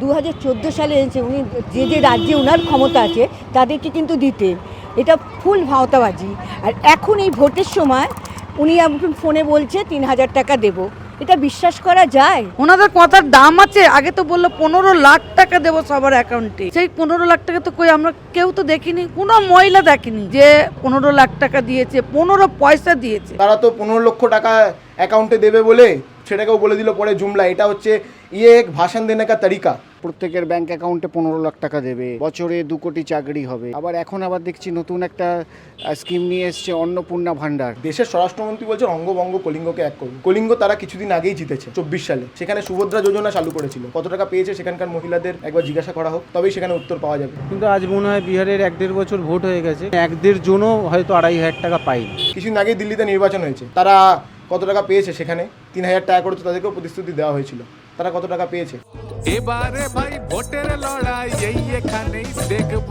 2014 সালে এনেছে উনি, যে রাজ্যে ওনার ক্ষমতা আছে তাদেরকে কিন্তু দিতেন। এটা ফুল ভাঁওতাবাজি। আর এখন এই ভোটের সময় উনি এখন ফোনে বলছে 3,000 টাকা দেবো। এটা বিশ্বাস করা যায়? ওনাদের কথার দাম আছে? আগে তো বললো 15 লাখ টাকা দেবো সবার অ্যাকাউন্টে। সেই 15 লাখ টাকা তো কই আমরা কেউ তো দেখিনি, কোনো মহিলা দেখিনি যে 15 লাখ টাকা দিয়েছে, 15 পয়সা দিয়েছে। তারা তো 15 লক্ষ টাকা অ্যাকাউন্টে দেবে বলে সেটাকেও বলে দিল পরে জুমলা। এটা হচ্ছে এক ভাষণ দেনে কা তরিকা। প্রত্যেকের ব্যাংক অ্যাকাউন্টে 15 লাখ টাকা দেবে, বছরে 2 কোটি চাকরি হবে। এখন দেখছি নতুন একটা স্কিম নিয়ে এসছে, অন্নপূর্ণা ভান্ডার। দেশের স্বরাষ্ট্রমন্ত্রী বলছেন অঙ্গভঙ্গ কলিঙ্গকে এক করুন। কলিঙ্গ তারা কিছুদিন আগেই জিতেছে 24 সালে। সেখানে সুভদ্রা যোজনা চালু করেছিল। কত টাকা পেয়েছে সেখানকার মহিলাদের একবার জিজ্ঞাসা করা হোক, তবেই সেখানে উত্তর পাওয়া যাবে। কিন্তু আজ মনে হয় বিহারের 1-1.5 বছর ভোট হয়ে গেছে, 1-1.5 জনও হয়তো 2,500 টাকা পায়নি। কিছুদিন আগেই দিল্লিতে নির্বাচন হয়েছে। তারা কত টাকা পেয়েছে সেখানে? 3,000 টাকা করে তো তাদেরকেও প্রতিশ্রুতি দেওয়া হয়েছিল। তারা কত টাকা পেয়েছে? এবারে ভাই ভোটের লড়াই এই এখানেই দেখব।